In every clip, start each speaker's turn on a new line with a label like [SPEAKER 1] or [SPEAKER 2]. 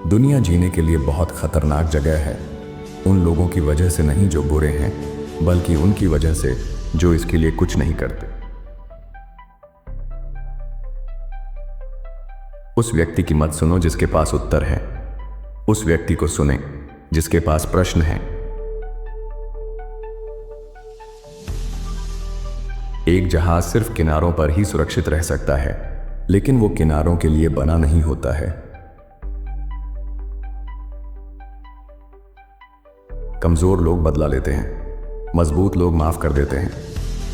[SPEAKER 1] दुनिया जीने के लिए बहुत खतरनाक जगह है। उन लोगों की वजह से नहीं जो बुरे हैं, बल्कि उनकी वजह से जो इसके लिए कुछ नहीं करते। उस व्यक्ति की मत सुनो जिसके पास उत्तर है। उस व्यक्ति को सुने जिसके पास प्रश्न है। एक जहाज सिर्फ किनारों पर ही सुरक्षित रह सकता है, लेकिन वो किनारों के लिए बना नहीं होता है। कमजोर लोग बदला लेते हैं, मजबूत लोग माफ कर देते हैं,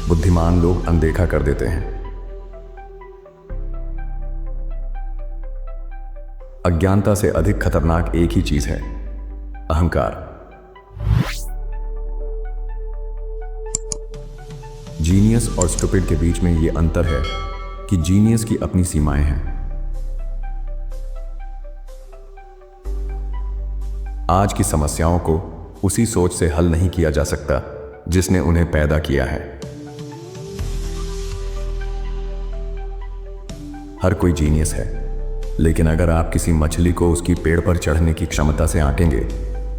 [SPEAKER 1] बुद्धिमान लोग अनदेखा कर देते हैं। अज्ञानता से अधिक खतरनाक एक ही चीज है, अहंकार। जीनियस और स्टूपिड के बीच में यह अंतर है कि जीनियस की अपनी सीमाएं हैं। आज की समस्याओं को उसी सोच से हल नहीं किया जा सकता जिसने उन्हें पैदा किया है। हर कोई जीनियस है, लेकिन अगर आप किसी मछली को उसकी पेड़ पर चढ़ने की क्षमता से आंकेंगे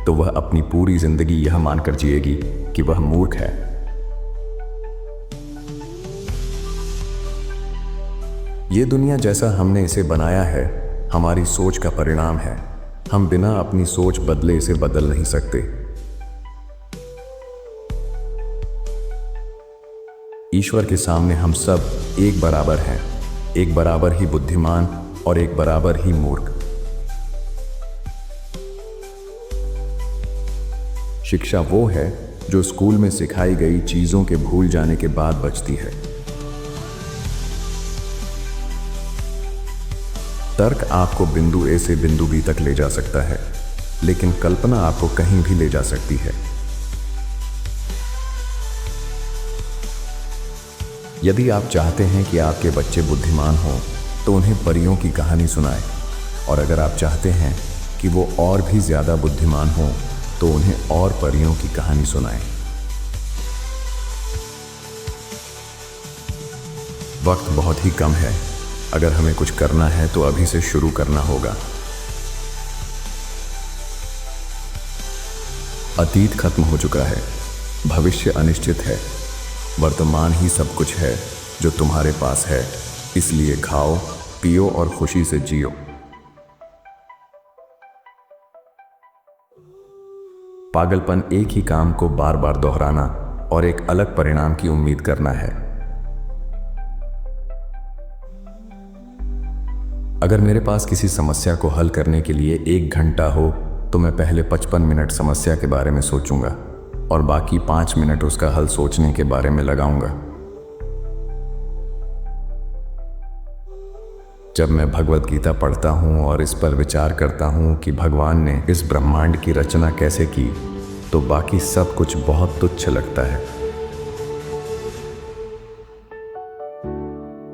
[SPEAKER 1] तो वह अपनी पूरी जिंदगी यह मानकर जिएगी कि वह मूर्ख है। यह दुनिया जैसा हमने इसे बनाया है हमारी सोच का परिणाम है। हम बिना अपनी सोच बदले इसे बदल नहीं सकते। ईश्वर के सामने हम सब एक बराबर हैं, एक बराबर ही बुद्धिमान और एक बराबर ही मूर्ख। शिक्षा वो है जो स्कूल में सिखाई गई चीजों के भूल जाने के बाद बचती है। तर्क आपको बिंदु ए से बिंदु बी तक ले जा सकता है, लेकिन कल्पना आपको कहीं भी ले जा सकती है। यदि आप चाहते हैं कि आपके बच्चे बुद्धिमान हों तो उन्हें परियों की कहानी सुनाएं, और अगर आप चाहते हैं कि वो और भी ज्यादा बुद्धिमान हों तो उन्हें और परियों की कहानी सुनाएं। वक्त बहुत ही कम है। अगर हमें कुछ करना है तो अभी से शुरू करना होगा। अतीत खत्म हो चुका है, भविष्य अनिश्चित है, वर्तमान ही सब कुछ है जो तुम्हारे पास है। इसलिए खाओ, पियो और खुशी से जियो। पागलपन एक ही काम को बार बार दोहराना और एक अलग परिणाम की उम्मीद करना है। अगर मेरे पास किसी समस्या को हल करने के लिए 1 घंटा हो तो मैं पहले 55 मिनट समस्या के बारे में सोचूंगा और बाकी 5 मिनट उसका हल सोचने के बारे में लगाऊंगा। जब मैं भगवत गीता पढ़ता हूं और इस पर विचार करता हूं कि भगवान ने इस ब्रह्मांड की रचना कैसे की, तो बाकी सब कुछ बहुत तुच्छ लगता है।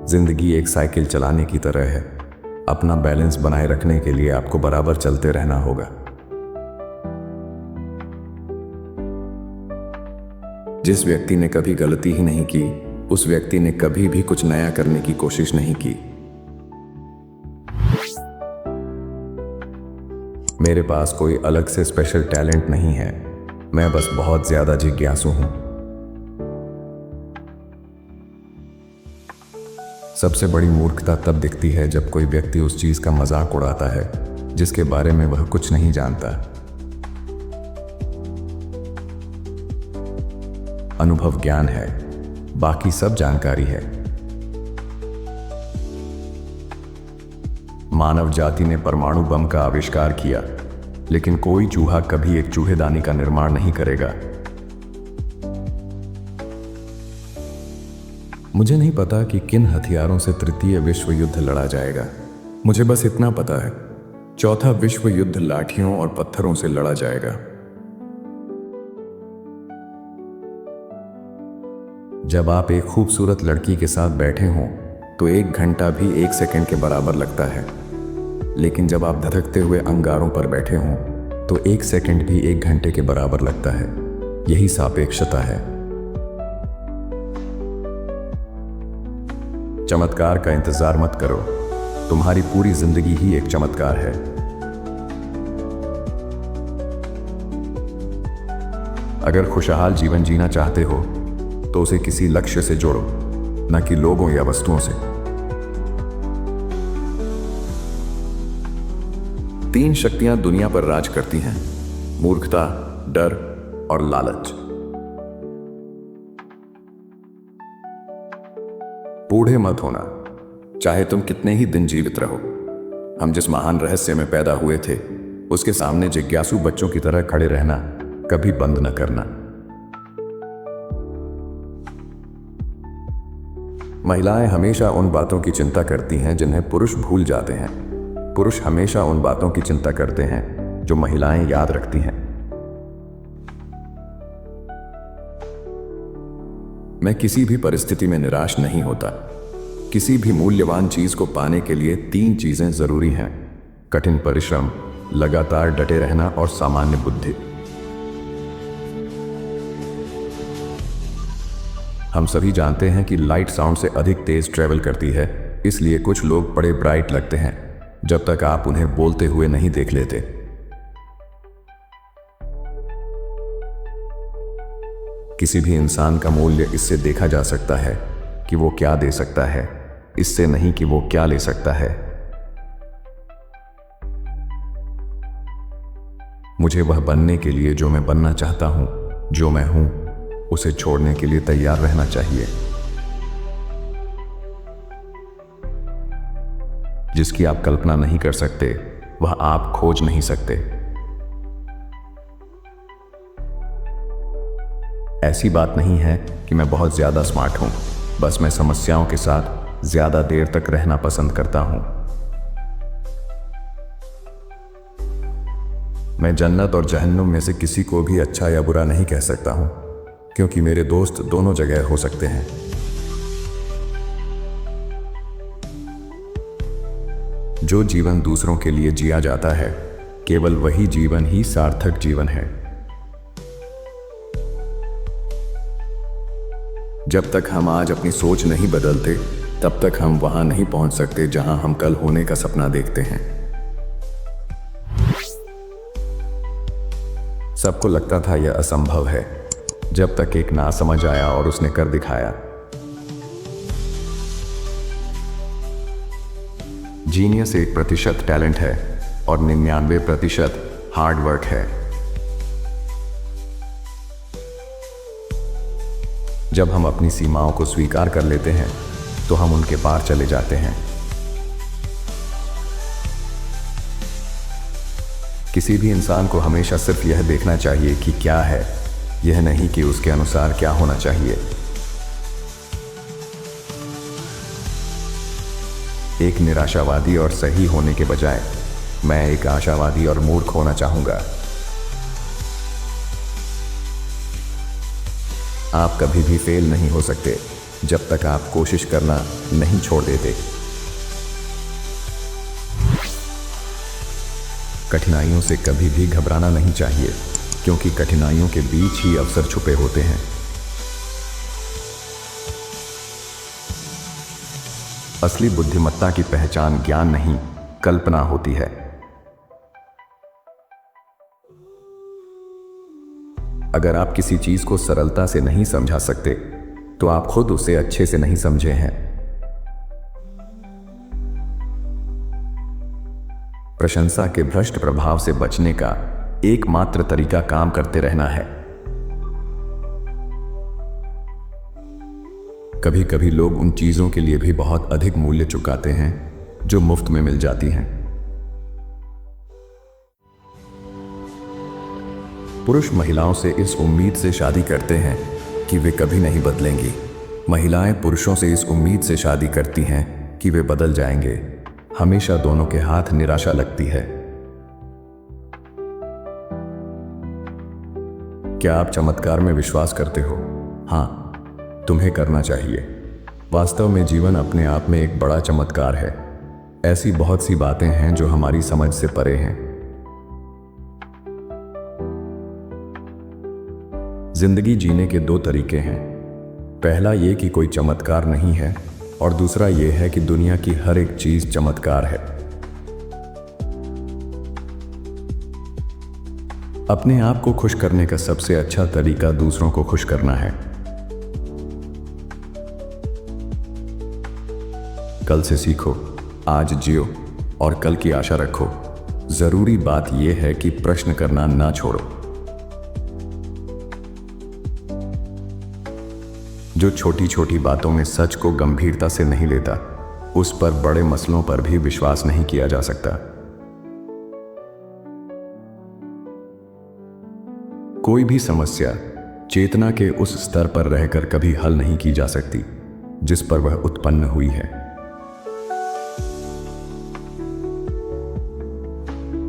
[SPEAKER 1] जिंदगी एक साइकिल चलाने की तरह है। अपना बैलेंस बनाए रखने के लिए आपको बराबर चलते रहना होगा। जिस व्यक्ति ने कभी गलती ही नहीं की, उस व्यक्ति ने कभी भी कुछ नया करने की कोशिश नहीं की। मेरे पास कोई अलग से स्पेशल टैलेंट नहीं है, मैं बस बहुत ज्यादा जिज्ञासु हूं। सबसे बड़ी मूर्खता तब दिखती है जब कोई व्यक्ति उस चीज का मजाक उड़ाता है जिसके बारे में वह कुछ नहीं जानता। अनुभव ज्ञान है, बाकी सब जानकारी है। मानव जाति ने परमाणु बम का आविष्कार किया, लेकिन कोई चूहा कभी एक चूहेदानी का निर्माण नहीं करेगा। मुझे नहीं पता कि किन हथियारों से तृतीय विश्व युद्ध लड़ा जाएगा। मुझे बस इतना पता है, चौथा विश्व युद्ध लाठियों और पत्थरों से लड़ा जाएगा। जब आप एक खूबसूरत लड़की के साथ बैठे हों तो 1 घंटा भी 1 सेकंड के बराबर लगता है, लेकिन जब आप धधकते हुए अंगारों पर बैठे हों तो 1 सेकंड भी 1 घंटे के बराबर लगता है। यही सापेक्षता है। चमत्कार का इंतजार मत करो, तुम्हारी पूरी जिंदगी ही एक चमत्कार है। अगर खुशहाल जीवन जीना चाहते हो तो उसे किसी लक्ष्य से जोड़ो, न कि लोगों या वस्तुओं से। 3 शक्तियां दुनिया पर राज करती हैं: मूर्खता, डर और लालच। बूढ़े मत होना, चाहे तुम कितने ही दिन जीवित रहो। हम जिस महान रहस्य में पैदा हुए थे, उसके सामने जिज्ञासु बच्चों की तरह खड़े रहना कभी बंद न करना। महिलाएं हमेशा उन बातों की चिंता करती हैं जिन्हें पुरुष भूल जाते हैं। पुरुष हमेशा उन बातों की चिंता करते हैं जो महिलाएं याद रखती हैं। मैं किसी भी परिस्थिति में निराश नहीं होता। किसी भी मूल्यवान चीज को पाने के लिए 3 चीजें जरूरी हैं: कठिन परिश्रम, लगातार डटे रहना और सामान्य बुद्धि। हम सभी जानते हैं कि लाइट साउंड से अधिक तेज ट्रेवल करती है, इसलिए कुछ लोग बड़े ब्राइट लगते हैं जब तक आप उन्हें बोलते हुए नहीं देख लेते। किसी भी इंसान का मूल्य इससे देखा जा सकता है कि वो क्या दे सकता है, इससे नहीं कि वो क्या ले सकता है। मुझे वह बनने के लिए जो मैं बनना चाहता हूं, जो मैं हूं, उसे छोड़ने के लिए तैयार रहना चाहिए। जिसकी आप कल्पना नहीं कर सकते, वह आप खोज नहीं सकते। ऐसी बात नहीं है कि मैं बहुत ज्यादा स्मार्ट हूं, बस मैं समस्याओं के साथ ज्यादा देर तक रहना पसंद करता हूं। मैं जन्नत और जहन्नुम में से किसी को भी अच्छा या बुरा नहीं कह सकता हूं, क्योंकि मेरे दोस्त दोनों जगह हो सकते हैं। जो जीवन दूसरों के लिए जिया जाता है, केवल वही जीवन ही सार्थक जीवन है। जब तक हम आज अपनी सोच नहीं बदलते, तब तक हम वहां नहीं पहुंच सकते जहां हम कल होने का सपना देखते हैं। सबको लगता था यह असंभव है, जब तक एक ना समझ आया और उसने कर दिखाया। जीनियस 1% टैलेंट है और 99% हार्ड वर्क है। जब हम अपनी सीमाओं को स्वीकार कर लेते हैं, तो हम उनके पार चले जाते हैं। किसी भी इंसान को हमेशा सिर्फ यह देखना चाहिए कि क्या है, यह नहीं कि उसके अनुसार क्या होना चाहिए। एक निराशावादी और सही होने के बजाय मैं एक आशावादी और मूर्ख होना चाहूंगा। आप कभी भी फेल नहीं हो सकते जब तक आप कोशिश करना नहीं छोड़ देते। कठिनाइयों से कभी भी घबराना नहीं चाहिए, क्योंकि कठिनाइयों के बीच ही अवसर छुपे होते हैं। असली बुद्धिमत्ता की पहचान ज्ञान नहीं, कल्पना होती है। अगर आप किसी चीज को सरलता से नहीं समझा सकते, तो आप खुद उसे अच्छे से नहीं समझे हैं। प्रशंसा के भ्रष्ट प्रभाव से बचने का एकमात्र तरीका काम करते रहना है। कभी कभी लोग उन चीजों के लिए भी बहुत अधिक मूल्य चुकाते हैं जो मुफ्त में मिल जाती हैं। पुरुष महिलाओं से इस उम्मीद से शादी करते हैं कि वे कभी नहीं बदलेंगी। महिलाएं पुरुषों से इस उम्मीद से शादी करती हैं कि वे बदल जाएंगे। हमेशा दोनों के हाथ निराशा लगती है। क्या आप चमत्कार में विश्वास करते हो? हाँ, तुम्हें करना चाहिए। वास्तव में जीवन अपने आप में एक बड़ा चमत्कार है। ऐसी बहुत सी बातें हैं जो हमारी समझ से परे हैं। जिंदगी जीने के 2 तरीके हैं। पहला ये कि कोई चमत्कार नहीं है, और दूसरा ये है कि दुनिया की हर एक चीज चमत्कार है। अपने आप को खुश करने का सबसे अच्छा तरीका दूसरों को खुश करना है। कल से सीखो, आज जियो और कल की आशा रखो। जरूरी बात यह है कि प्रश्न करना ना छोड़ो। जो छोटी छोटी बातों में सच को गंभीरता से नहीं लेता, उस पर बड़े मसलों पर भी विश्वास नहीं किया जा सकता। कोई भी समस्या चेतना के उस स्तर पर रहकर कभी हल नहीं की जा सकती जिस पर वह उत्पन्न हुई है।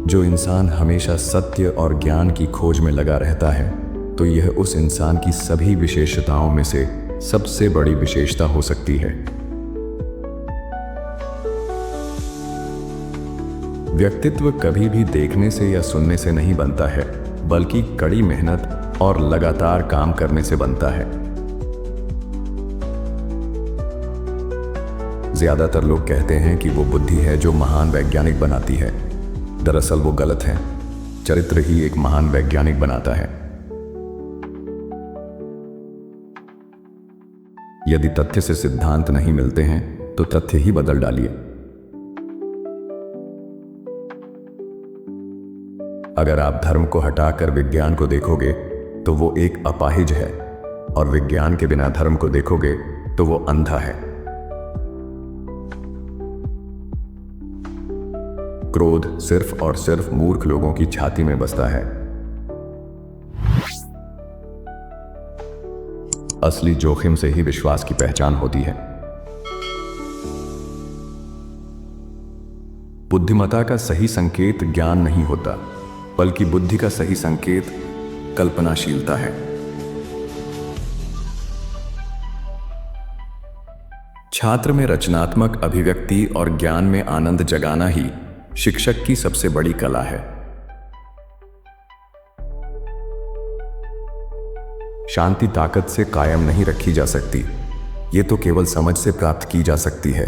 [SPEAKER 1] जो इंसान हमेशा सत्य और ज्ञान की खोज में लगा रहता है, तो यह उस इंसान की सभी विशेषताओं में से सबसे बड़ी विशेषता हो सकती है। व्यक्तित्व कभी भी देखने से या सुनने से नहीं बनता है, बल्कि कड़ी मेहनत और लगातार काम करने से बनता है। ज्यादातर लोग कहते हैं कि वो बुद्धि है जो महान वैज्ञानिक बनाती है। दरअसल वो गलत है। चरित्र ही एक महान वैज्ञानिक बनाता है। यदि तथ्य से सिद्धांत नहीं मिलते हैं तो तथ्य ही बदल डालिए। अगर आप धर्म को हटाकर विज्ञान को देखोगे तो वो एक अपाहिज है, और विज्ञान के बिना धर्म को देखोगे तो वो अंधा है। क्रोध सिर्फ और सिर्फ मूर्ख लोगों की छाती में बसता है। असली जोखिम से ही विश्वास की पहचान होती है। बुद्धिमत्ता का सही संकेत ज्ञान नहीं होता, बल्कि बुद्धि का सही संकेत कल्पनाशीलता है। छात्र में रचनात्मक अभिव्यक्ति और ज्ञान में आनंद जगाना ही शिक्षक की सबसे बड़ी कला है। शांति ताकत से कायम नहीं रखी जा सकती, ये तो केवल समझ से प्राप्त की जा सकती है।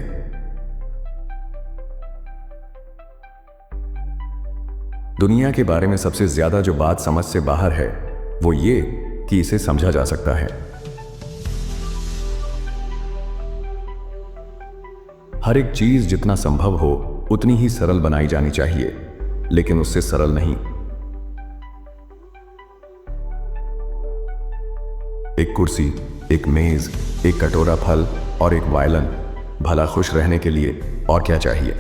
[SPEAKER 1] दुनिया के बारे में सबसे ज्यादा जो बात समझ से बाहर है, वो ये कि इसे समझा जा सकता है। हर एक चीज जितना संभव हो उतनी ही सरल बनाई जानी चाहिए, लेकिन उससे सरल नहीं। एक कुर्सी, एक मेज, एक कटोरा फल और एक वायलन, भला खुश रहने के लिए और क्या चाहिए?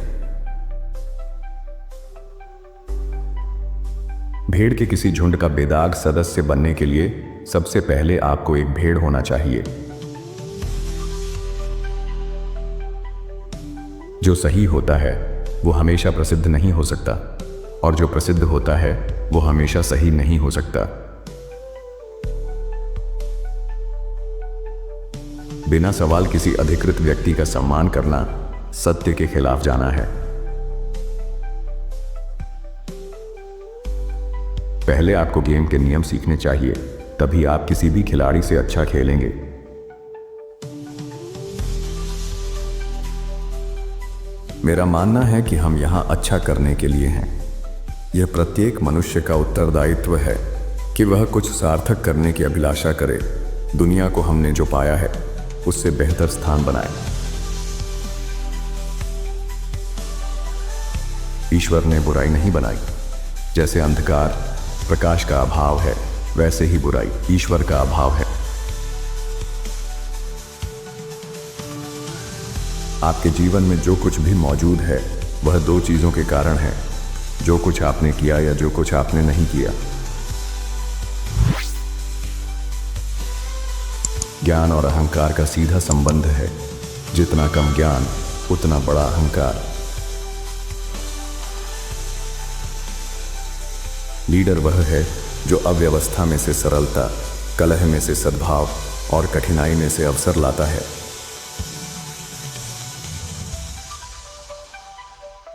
[SPEAKER 1] भेड़ के किसी झुंड का बेदाग सदस्य बनने के लिए सबसे पहले आपको एक भेड़ होना चाहिए। जो सही होता है वो हमेशा प्रसिद्ध नहीं हो सकता, और जो प्रसिद्ध होता है वो हमेशा सही नहीं हो सकता। बिना सवाल किसी अधिकृत व्यक्ति का सम्मान करना सत्य के खिलाफ जाना है। पहले आपको गेम के नियम सीखने चाहिए, तभी आप किसी भी खिलाड़ी से अच्छा खेलेंगे। मेरा मानना है कि हम यहां अच्छा करने के लिए हैं। यह प्रत्येक मनुष्य का उत्तरदायित्व है कि वह कुछ सार्थक करने की अभिलाषा करे, दुनिया को हमने जो पाया है उससे बेहतर स्थान बनाए। ईश्वर ने बुराई नहीं बनाई। जैसे अंधकार प्रकाश का अभाव है, वैसे ही बुराई ईश्वर का अभाव है। आपके जीवन में जो कुछ भी मौजूद है वह दो चीजों के कारण है, जो कुछ आपने किया या जो कुछ आपने नहीं किया। ज्ञान और अहंकार का सीधा संबंध है। जितना कम ज्ञान उतना बड़ा अहंकार। लीडर वह है जो अव्यवस्था में से सरलता, कलह में से सद्भाव और कठिनाई में से अवसर लाता है।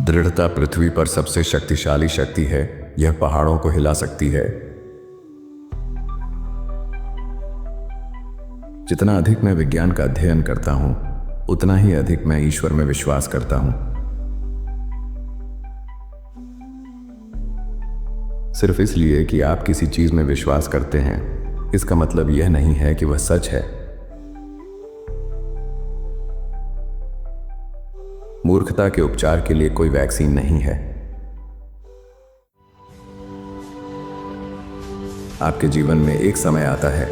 [SPEAKER 1] दृढ़ता पृथ्वी पर सबसे शक्तिशाली शक्ति है। यह पहाड़ों को हिला सकती है। जितना अधिक मैं विज्ञान का अध्ययन करता हूं, उतना ही अधिक मैं ईश्वर में विश्वास करता हूं। सिर्फ इसलिए कि आप किसी चीज में विश्वास करते हैं, इसका मतलब यह नहीं है कि वह सच है। मूर्खता के उपचार के लिए कोई वैक्सीन नहीं है। आपके जीवन में एक समय आता है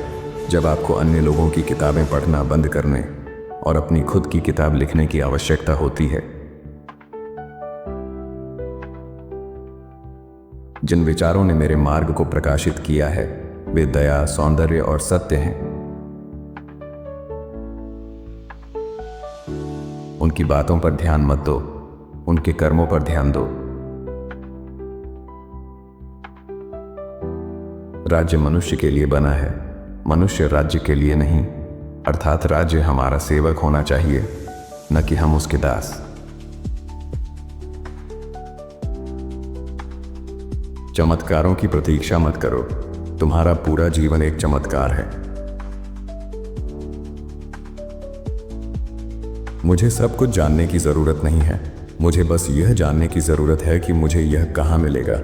[SPEAKER 1] जब आपको अन्य लोगों की किताबें पढ़ना बंद करने और अपनी खुद की किताब लिखने की आवश्यकता होती है। जिन विचारों ने मेरे मार्ग को प्रकाशित किया है वे दया, सौंदर्य और सत्य हैं। उनकी बातों पर ध्यान मत दो, उनके कर्मों पर ध्यान दो। राज्य मनुष्य के लिए बना है, मनुष्य राज्य के लिए नहीं। अर्थात राज्य हमारा सेवक होना चाहिए, न कि हम उसके दास। चमत्कारों की प्रतीक्षा मत करो, तुम्हारा पूरा जीवन एक चमत्कार है। मुझे सब कुछ जानने की जरूरत नहीं है, मुझे बस यह जानने की जरूरत है कि मुझे यह कहां मिलेगा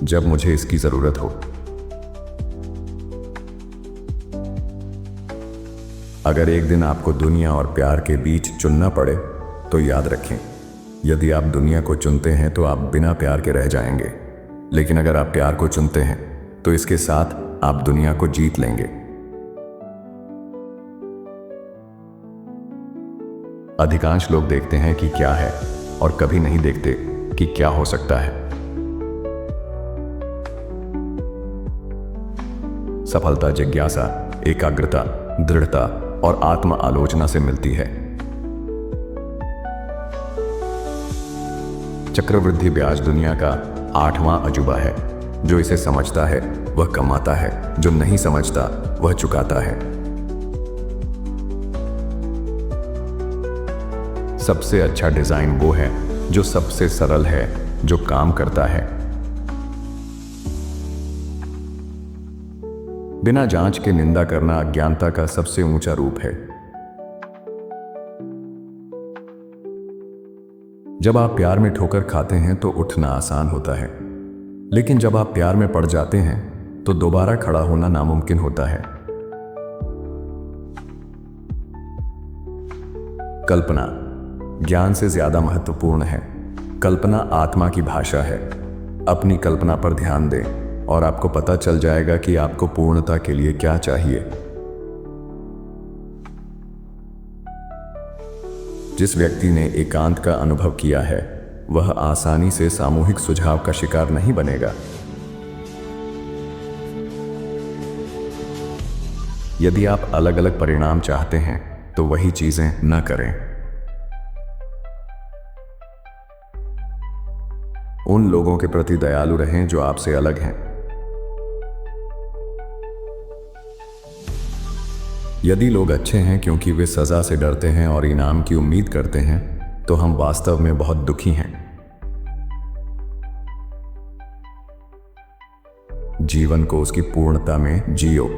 [SPEAKER 1] जब मुझे इसकी जरूरत हो। अगर एक दिन आपको दुनिया और प्यार के बीच चुनना पड़े तो याद रखें, यदि आप दुनिया को चुनते हैं तो आप बिना प्यार के रह जाएंगे, लेकिन अगर आप प्यार को चुनते हैं तो इसके साथ आप दुनिया को जीत लेंगे। अधिकांश लोग देखते हैं कि क्या है और कभी नहीं देखते कि क्या हो सकता है। सफलता जिज्ञासा, एकाग्रता, दृढ़ता और आत्म आलोचना से मिलती है। चक्रवृद्धि ब्याज दुनिया का 8वां अजूबा है। जो इसे समझता है वह कमाता है, जो नहीं समझता वह चुकाता है। सबसे अच्छा डिजाइन वो है जो सबसे सरल है, जो काम करता है। बिना जांच के निंदा करना अज्ञानता का सबसे ऊंचा रूप है। जब आप प्यार में ठोकर खाते हैं तो उठना आसान होता है, लेकिन जब आप प्यार में पड़ जाते हैं तो दोबारा खड़ा होना नामुमकिन होता है। कल्पना ज्ञान से ज्यादा महत्वपूर्ण है। कल्पना आत्मा की भाषा है। अपनी कल्पना पर ध्यान दें और आपको पता चल जाएगा कि आपको पूर्णता के लिए क्या चाहिए। जिस व्यक्ति ने एकांत का अनुभव किया है वह आसानी से सामूहिक सुझाव का शिकार नहीं बनेगा। यदि आप अलग अलग परिणाम चाहते हैं तो वही चीजें न करें। उन लोगों के प्रति दयालु रहें जो आपसे अलग हैं। यदि लोग अच्छे हैं क्योंकि वे सजा से डरते हैं और इनाम की उम्मीद करते हैं तो हम वास्तव में बहुत दुखी हैं। जीवन को उसकी पूर्णता में जियो।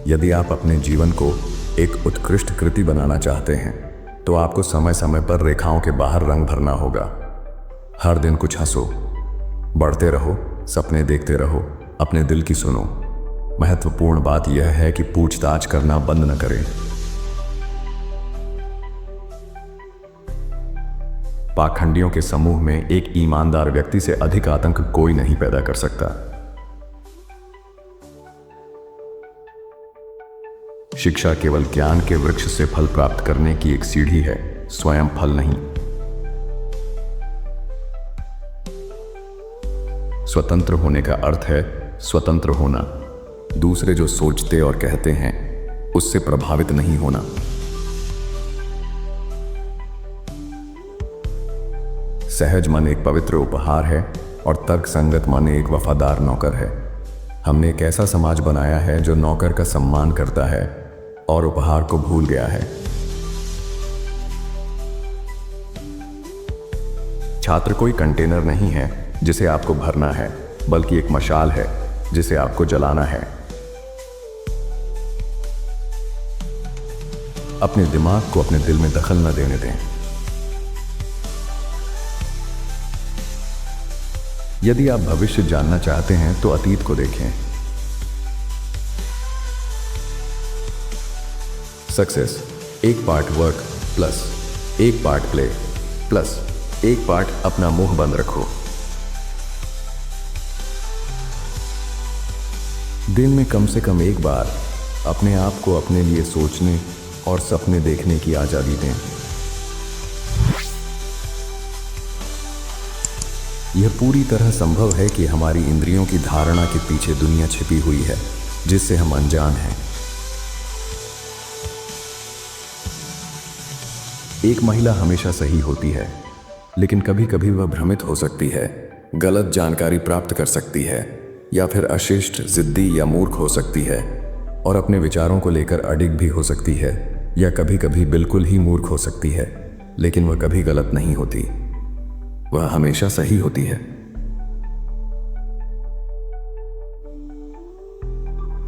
[SPEAKER 1] यदि आप अपने जीवन को एक उत्कृष्ट कृति बनाना चाहते हैं तो आपको समय समय पर रेखाओं के बाहर रंग भरना होगा। हर दिन कुछ हंसो, बढ़ते रहो, सपने देखते रहो, अपने दिल की सुनो। महत्वपूर्ण बात यह है कि पूछताछ करना बंद न करें। पाखंडियों के समूह में एक ईमानदार व्यक्ति से अधिक आतंक कोई नहीं पैदा कर सकता। शिक्षा केवल ज्ञान के वृक्ष से फल प्राप्त करने की एक सीढ़ी है, स्वयं फल नहीं। स्वतंत्र होने का अर्थ है स्वतंत्र होना, दूसरे जो सोचते और कहते हैं उससे प्रभावित नहीं होना। सहज मन एक पवित्र उपहार है और तर्कसंगत मन एक वफादार नौकर है। हमने एक ऐसा समाज बनाया है जो नौकर का सम्मान करता है और उपहार को भूल गया है। छात्र कोई कंटेनर नहीं है जिसे आपको भरना है, बल्कि एक मशाल है जिसे आपको जलाना है। अपने दिमाग को अपने दिल में दखल न देने दें। यदि आप भविष्य जानना चाहते हैं तो अतीत को देखें। Success 1 part work plus 1 part play plus 1 part अपना मुंह बंद रखो। दिन में कम से कम एक बार अपने आप को अपने लिए सोचने और सपने देखने की आजादी दें। यह पूरी तरह संभव है कि हमारी इंद्रियों की धारणा के पीछे दुनिया छिपी हुई है जिससे हम अनजान हैं। एक महिला हमेशा सही होती है, लेकिन कभी कभी वह भ्रमित हो सकती है, गलत जानकारी प्राप्त कर सकती है, या फिर अशिष्ट, जिद्दी या मूर्ख हो सकती है, और अपने विचारों को लेकर अडिग भी हो सकती है, या कभी कभी बिल्कुल ही मूर्ख हो सकती है, लेकिन वह कभी गलत नहीं होती, वह हमेशा सही होती है।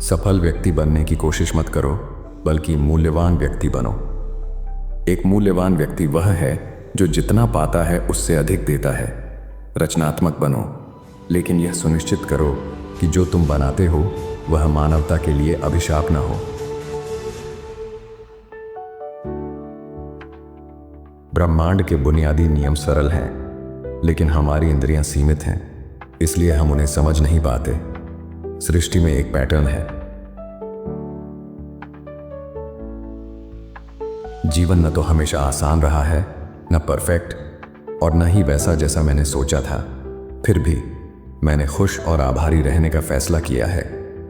[SPEAKER 1] सफल व्यक्ति बनने की कोशिश मत करो, बल्कि मूल्यवान व्यक्ति बनो। एक मूल्यवान व्यक्ति वह है जो जितना पाता है उससे अधिक देता है। रचनात्मक बनो, लेकिन यह सुनिश्चित करो कि जो तुम बनाते हो वह मानवता के लिए अभिशाप न हो। ब्रह्मांड के बुनियादी नियम सरल हैं, लेकिन हमारी इंद्रियां सीमित हैं, इसलिए हम उन्हें समझ नहीं पाते। सृष्टि में एक पैटर्न है। जीवन न तो हमेशा आसान रहा है, न परफेक्ट, और न ही वैसा जैसा मैंने सोचा था। फिर भी मैंने खुश और आभारी रहने का फैसला किया है,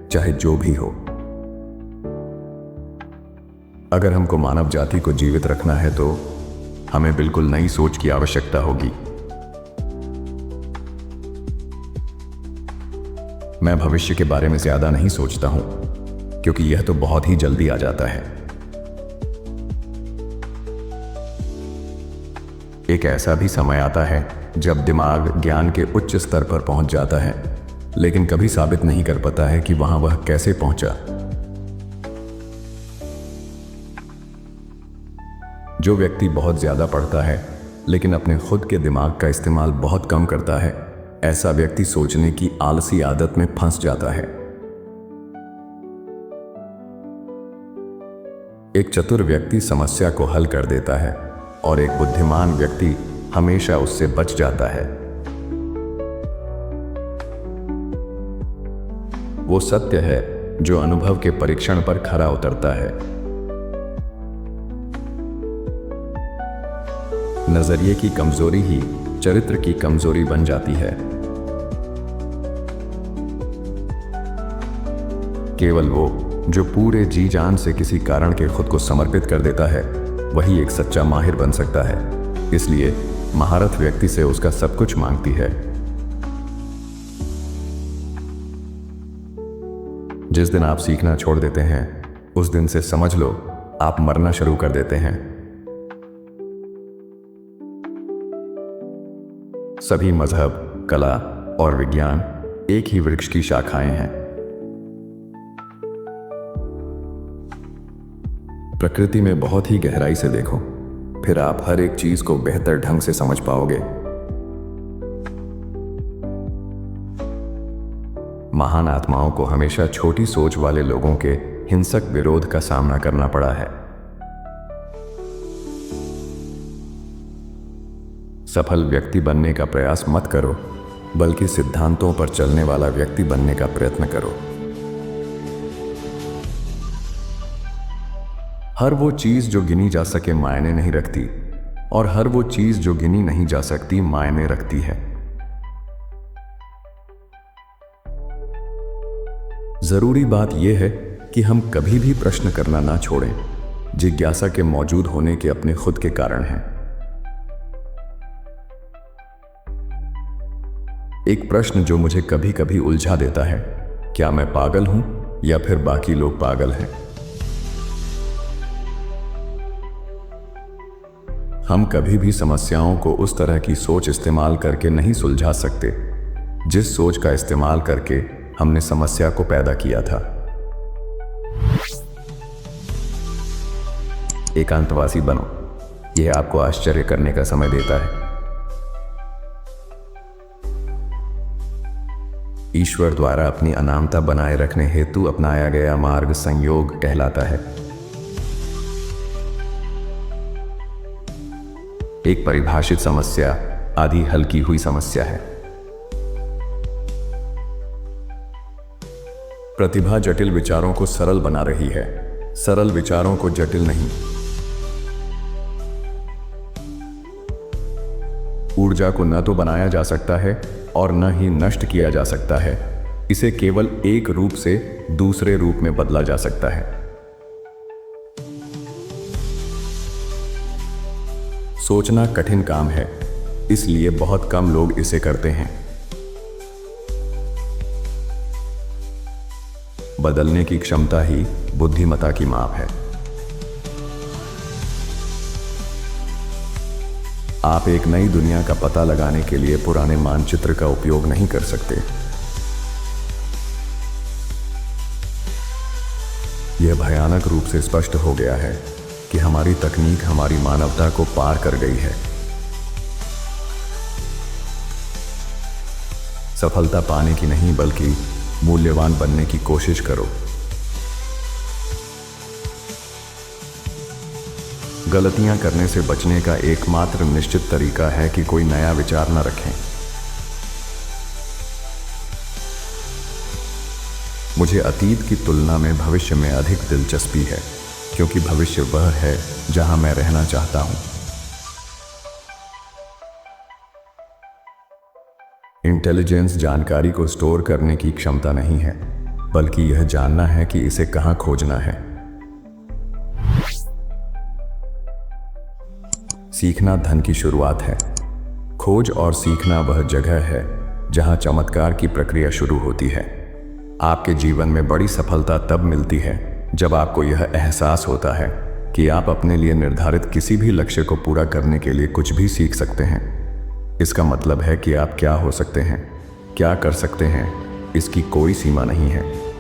[SPEAKER 1] चाहे जो भी हो। अगर हमको मानव जाति को जीवित रखना है तो हमें बिल्कुल नई सोच की आवश्यकता होगी। मैं भविष्य के बारे में ज्यादा नहीं सोचता हूं, क्योंकि यह तो बहुत ही जल्दी आ जाता है। एक ऐसा भी समय आता है जब दिमाग ज्ञान के उच्च स्तर पर पहुंच जाता है, लेकिन कभी साबित नहीं कर पाता है कि वहां वह कैसे पहुंचा। जो व्यक्ति बहुत ज्यादा पढ़ता है लेकिन अपने खुद के दिमाग का इस्तेमाल बहुत कम करता है, ऐसा व्यक्ति सोचने की आलसी आदत में फंस जाता है। एक चतुर व्यक्ति समस्या को हल कर देता है और एक बुद्धिमान व्यक्ति हमेशा उससे बच जाता है। वो सत्य है जो अनुभव के परीक्षण पर खरा उतरता है। नजरिए की कमजोरी ही चरित्र की कमजोरी बन जाती है। केवल वो जो पूरे जी जान से किसी कारण के खुद को समर्पित कर देता है, वही एक सच्चा माहिर बन सकता है। इसलिए महारथ व्यक्ति से उसका सब कुछ मांगती है। जिस दिन आप सीखना छोड़ देते हैं, उस दिन से समझ लो आप मरना शुरू कर देते हैं। सभी मजहब, कला और विज्ञान एक ही वृक्ष की शाखाएं हैं। प्रकृति में बहुत ही गहराई से देखो, फिर आप हर एक चीज को बेहतर ढंग से समझ पाओगे। महान आत्माओं को हमेशा छोटी सोच वाले लोगों के हिंसक विरोध का सामना करना पड़ा है। सफल व्यक्ति बनने का प्रयास मत करो, बल्कि सिद्धांतों पर चलने वाला व्यक्ति बनने का प्रयत्न करो। हर वो चीज जो गिनी जा सके मायने नहीं रखती, और हर वो चीज जो गिनी नहीं जा सकती मायने रखती है। जरूरी बात यह है कि हम कभी भी प्रश्न करना ना छोड़ें। जिज्ञासा के मौजूद होने के अपने खुद के कारण हैं। एक प्रश्न जो मुझे कभी कभी उलझा देता है, क्या मैं पागल हूं या फिर बाकी लोग पागल हैं? हम कभी भी समस्याओं को उस तरह की सोच इस्तेमाल करके नहीं सुलझा सकते जिस सोच का इस्तेमाल करके हमने समस्या को पैदा किया था। एकांतवासी बनो, यह आपको आश्चर्य करने का समय देता है। ईश्वर द्वारा अपनी अनामता बनाए रखने हेतु अपनाया गया मार्ग संयोग कहलाता है। एक परिभाषित समस्या आधी हल्की हुई समस्या है। प्रतिभा जटिल विचारों को सरल बना रही है, सरल विचारों को जटिल नहीं। ऊर्जा को न तो बनाया जा सकता है और न ही नष्ट किया जा सकता है, इसे केवल एक रूप से दूसरे रूप में बदला जा सकता है। सोचना कठिन काम है, इसलिए बहुत कम लोग इसे करते हैं। बदलने की क्षमता ही बुद्धिमत्ता की माप है। आप एक नई दुनिया का पता लगाने के लिए पुराने मानचित्र का उपयोग नहीं कर सकते। यह भयानक रूप से स्पष्ट हो गया है कि हमारी तकनीक हमारी मानवता को पार कर गई है। सफलता पाने की नहीं बल्कि मूल्यवान बनने की कोशिश करो। गलतियां करने से बचने का एकमात्र निश्चित तरीका है कि कोई नया विचार न रखें। मुझे अतीत की तुलना में भविष्य में अधिक दिलचस्पी है, क्योंकि भविष्य वह है जहां मैं रहना चाहता हूं। इंटेलिजेंस जानकारी को स्टोर करने की क्षमता नहीं है, बल्कि यह जानना है कि इसे कहां खोजना है। सीखना धन की शुरुआत है। खोज और सीखना वह जगह है जहां चमत्कार की प्रक्रिया शुरू होती है। आपके जीवन में बड़ी सफलता तब मिलती है जब आपको यह एहसास होता है कि आप अपने लिए निर्धारित किसी भी लक्ष्य को पूरा करने के लिए कुछ भी सीख सकते हैं। इसका मतलब है कि आप क्या हो सकते हैं, क्या कर सकते हैं, इसकी कोई सीमा नहीं है।